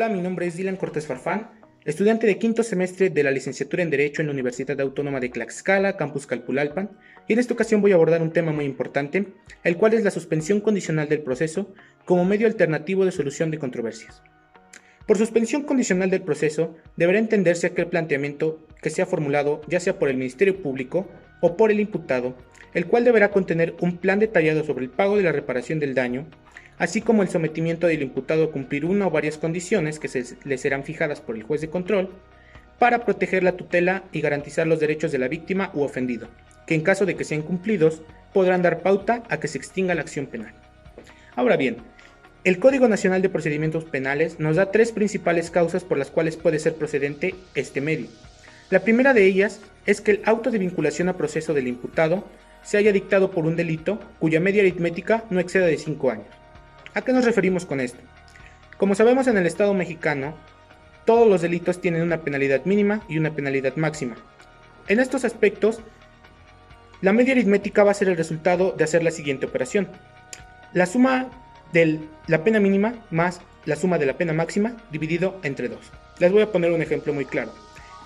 Hola, mi nombre es Dylan Cortés Farfán, estudiante de quinto semestre de la licenciatura en Derecho en la Universidad Autónoma de Tlaxcala, Campus Calpulalpan, y en esta ocasión voy a abordar un tema muy importante, el cual es la suspensión condicional del proceso como medio alternativo de solución de controversias. Por suspensión condicional del proceso, deberá entenderse aquel planteamiento que sea formulado ya sea por el Ministerio Público o por el imputado, el cual deberá contener un plan detallado sobre el pago de la reparación del daño, así como el sometimiento del imputado a cumplir una o varias condiciones que le serán fijadas por el juez de control para proteger la tutela y garantizar los derechos de la víctima u ofendido, que en caso de que sean cumplidos podrán dar pauta a que se extinga la acción penal. Ahora bien, el Código Nacional de Procedimientos Penales nos da tres principales causas por las cuales puede ser procedente este medio. La primera de ellas es que el auto de vinculación a proceso del imputado se haya dictado por un delito cuya media aritmética no exceda de 5 años. ¿A qué nos referimos con esto? Como sabemos, en el Estado mexicano, todos los delitos tienen una penalidad mínima y una penalidad máxima. En estos aspectos, la media aritmética va a ser el resultado de hacer la siguiente operación. La suma de la pena mínima más la suma de la pena máxima dividido entre 2. Les voy a poner un ejemplo muy claro.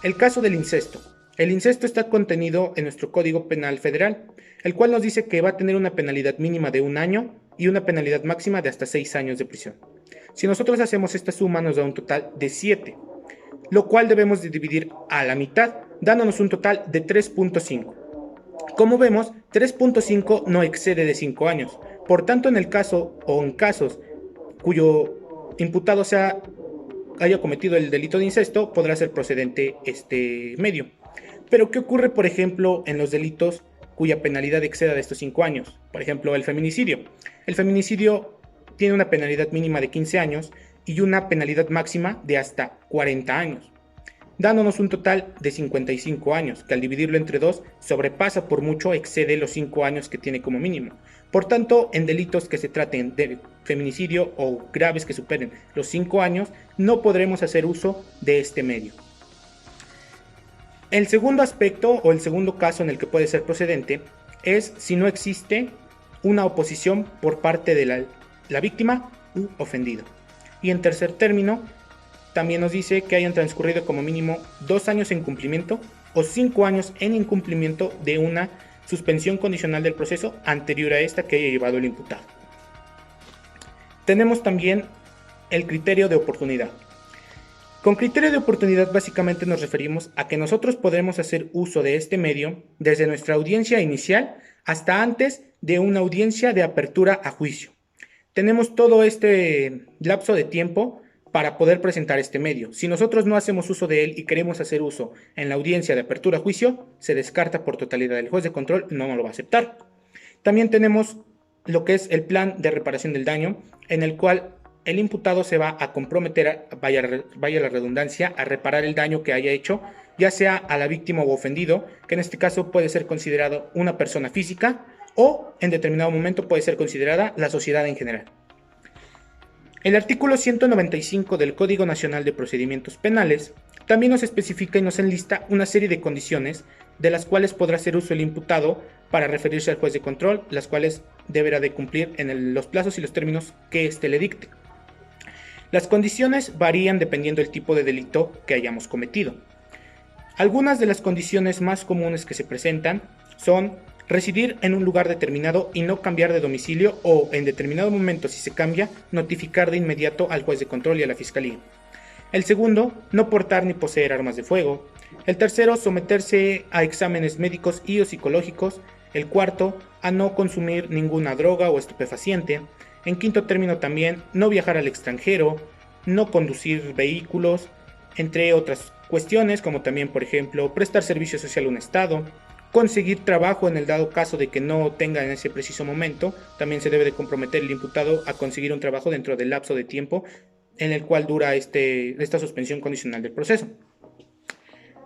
El caso del incesto. El incesto está contenido en nuestro Código Penal Federal, el cual nos dice que va a tener una penalidad mínima de 1 año y una penalidad máxima de hasta 6 años de prisión. Si nosotros hacemos esta suma nos da un total de 7, lo cual debemos de dividir a la mitad, dándonos un total de 3.5. Como vemos, 3.5 no excede de 5 años. Por tanto, en el caso o en casos cuyo imputado haya cometido el delito de incesto, podrá ser procedente este medio. Pero, ¿qué ocurre, por ejemplo, en los delitos cuya penalidad exceda de estos 5 años? Por ejemplo, el feminicidio. El feminicidio tiene una penalidad mínima de 15 años y una penalidad máxima de hasta 40 años, dándonos un total de 55 años, que al dividirlo entre 2 sobrepasa por mucho, excede los 5 años que tiene como mínimo. Por tanto, en delitos que se traten de feminicidio o graves que superen los 5 años, no podremos hacer uso de este medio. El segundo aspecto o el segundo caso en el que puede ser procedente es si no existe una oposición por parte de la víctima u ofendido. Y en tercer término, también nos dice que hayan transcurrido como mínimo 2 años en cumplimiento o 5 años en incumplimiento de una suspensión condicional del proceso anterior a esta que haya llevado el imputado. Tenemos también el criterio de oportunidad. Con criterio de oportunidad básicamente nos referimos a que nosotros podremos hacer uso de este medio desde nuestra audiencia inicial hasta antes de una audiencia de apertura a juicio. Tenemos todo este lapso de tiempo para poder presentar este medio. Si nosotros no hacemos uso de él y queremos hacer uso en la audiencia de apertura a juicio, se descarta por totalidad. El juez de control no nos lo va a aceptar. También tenemos lo que es el plan de reparación del daño, en el cual el imputado se va a comprometer, vaya la redundancia, a reparar el daño que haya hecho, ya sea a la víctima o ofendido, que en este caso puede ser considerado una persona física o en determinado momento puede ser considerada la sociedad en general. El artículo 195 del Código Nacional de Procedimientos Penales también nos especifica y nos enlista una serie de condiciones de las cuales podrá hacer uso el imputado para referirse al juez de control, las cuales deberá de cumplir en los plazos y los términos que éste le dicte. Las condiciones varían dependiendo del tipo de delito que hayamos cometido. Algunas de las condiciones más comunes que se presentan son residir en un lugar determinado y no cambiar de domicilio o, en determinado momento, si se cambia, notificar de inmediato al juez de control y a la fiscalía. El segundo, no portar ni poseer armas de fuego. El tercero, someterse a exámenes médicos y o psicológicos. El cuarto, a no consumir ninguna droga o estupefaciente. En quinto término también, no viajar al extranjero, no conducir vehículos, entre otras cuestiones como también, por ejemplo, prestar servicio social a un estado, conseguir trabajo en el dado caso de que no tenga en ese preciso momento. También se debe de comprometer el imputado a conseguir un trabajo dentro del lapso de tiempo en el cual dura esta suspensión condicional del proceso.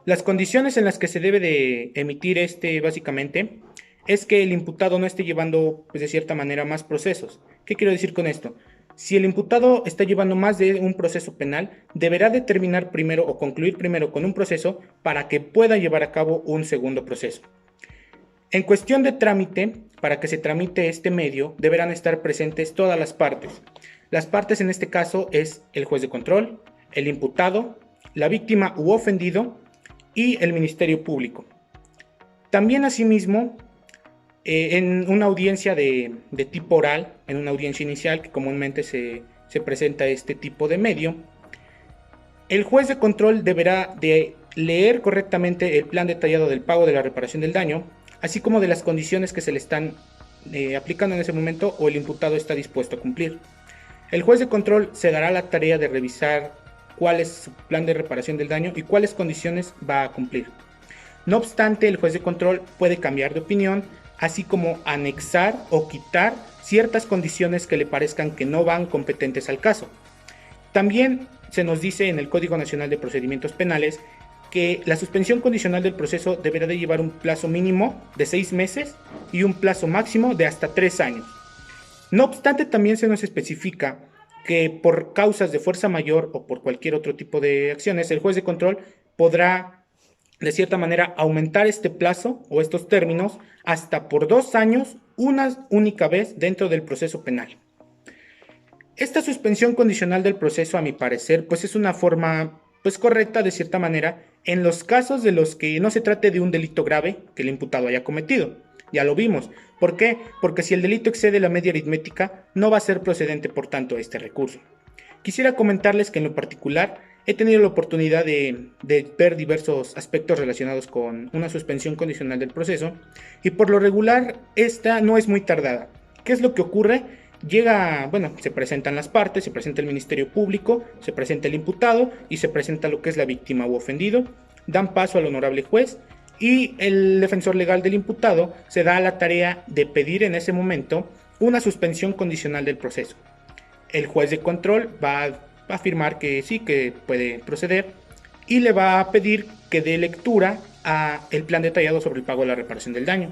Las condiciones en las que se debe de emitir básicamente es que el imputado no esté llevando, pues, de cierta manera, más procesos. ¿Qué quiero decir con esto? Si el imputado está llevando más de un proceso penal, deberá de terminar primero o concluir primero con un proceso para que pueda llevar a cabo un segundo proceso. En cuestión de trámite, para que se tramite este medio, deberán estar presentes todas las partes. Las partes en este caso es el juez de control, el imputado, la víctima u ofendido y el Ministerio Público. También asimismo, en una audiencia de tipo oral, en una audiencia inicial que comúnmente se presenta este tipo de medio, el juez de control deberá de leer correctamente el plan detallado del pago de la reparación del daño, así como de las condiciones que se le están aplicando en ese momento o el imputado está dispuesto a cumplir. El juez de control se dará la tarea de revisar cuál es su plan de reparación del daño y cuáles condiciones va a cumplir. No obstante, el juez de control puede cambiar de opinión, así como anexar o quitar ciertas condiciones que le parezcan que no van competentes al caso. También se nos dice en el Código Nacional de Procedimientos Penales que la suspensión condicional del proceso deberá de llevar un plazo mínimo de 6 meses y un plazo máximo de hasta 3 años. No obstante, también se nos especifica que por causas de fuerza mayor o por cualquier otro tipo de acciones, el juez de control podrá, de cierta manera, aumentar este plazo o estos términos hasta por 2 años, una única vez dentro del proceso penal. Esta suspensión condicional del proceso, a mi parecer, pues es una forma correcta de cierta manera en los casos de los que no se trate de un delito grave que el imputado haya cometido. Ya lo vimos. ¿Por qué? Porque si el delito excede la media aritmética, no va a ser procedente, por tanto, este recurso. Quisiera comentarles que en lo particular he tenido la oportunidad de ver diversos aspectos relacionados con una suspensión condicional del proceso y por lo regular esta no es muy tardada. ¿Qué es lo que ocurre? Se presentan las partes, se presenta el Ministerio Público, se presenta el imputado y se presenta lo que es la víctima u ofendido, dan paso al honorable juez y el defensor legal del imputado se da a la tarea de pedir en ese momento una suspensión condicional del proceso. El juez de control va a afirmar que sí, que puede proceder y le va a pedir que dé lectura a el plan detallado sobre el pago de la reparación del daño.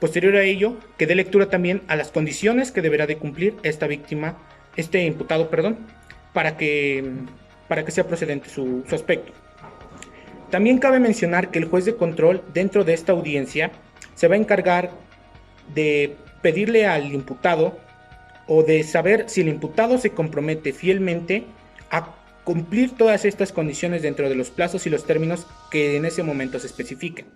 Posterior a ello, que dé lectura también a las condiciones que deberá de cumplir este imputado, para que sea procedente su aspecto. También cabe mencionar que el juez de control dentro de esta audiencia se va a encargar de pedirle al imputado o de saber si el imputado se compromete fielmente a cumplir todas estas condiciones dentro de los plazos y los términos que en ese momento se especifiquen.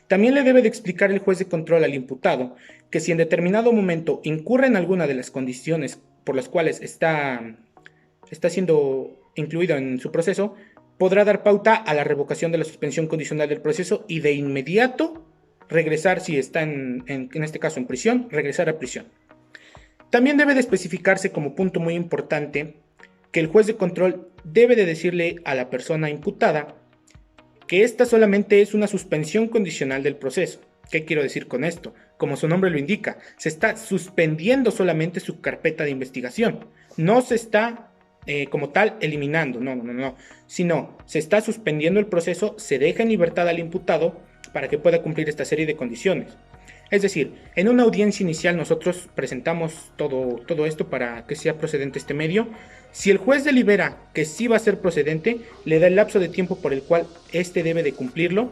También le debe de explicar el juez de control al imputado que si en determinado momento incurre en alguna de las condiciones por las cuales está siendo incluido en su proceso, podrá dar pauta a la revocación de la suspensión condicional del proceso y de inmediato regresar, si está en este caso en prisión, regresar a prisión. También debe de especificarse como punto muy importante que el juez de control debe de decirle a la persona imputada que esta solamente es una suspensión condicional del proceso. ¿Qué quiero decir con esto? Como su nombre lo indica, se está suspendiendo solamente su carpeta de investigación. No se está como tal eliminando, no, sino se está suspendiendo el proceso, se deja en libertad al imputado para que pueda cumplir esta serie de condiciones. Es decir, en una audiencia inicial nosotros presentamos todo esto para que sea procedente este medio. Si el juez delibera que sí va a ser procedente, le da el lapso de tiempo por el cual éste debe de cumplirlo.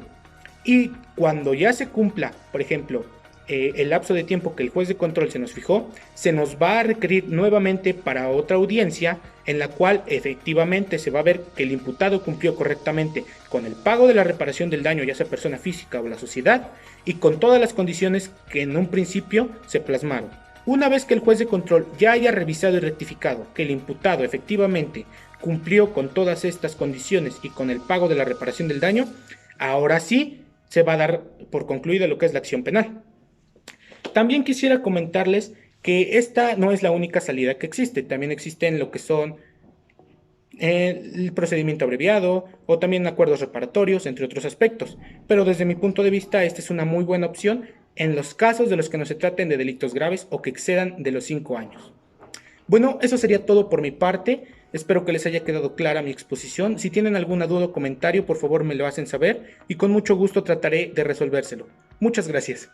Y cuando ya se cumpla, por ejemplo, el lapso de tiempo que el juez de control se nos fijó, se nos va a requerir nuevamente para otra audiencia en la cual efectivamente se va a ver que el imputado cumplió correctamente con el pago de la reparación del daño, ya sea persona física o la sociedad, y con todas las condiciones que en un principio se plasmaron. Una vez que el juez de control ya haya revisado y rectificado que el imputado efectivamente cumplió con todas estas condiciones y con el pago de la reparación del daño, ahora sí se va a dar por concluida lo que es la acción penal. También quisiera comentarles que esta no es la única salida que existe, también existen lo que son el procedimiento abreviado o también acuerdos reparatorios, entre otros aspectos, pero desde mi punto de vista esta es una muy buena opción en los casos de los que no se traten de delitos graves o que excedan de los 5 años. Bueno, eso sería todo por mi parte, espero que les haya quedado clara mi exposición. Si tienen alguna duda o comentario, por favor me lo hacen saber y con mucho gusto trataré de resolvérselo. Muchas gracias.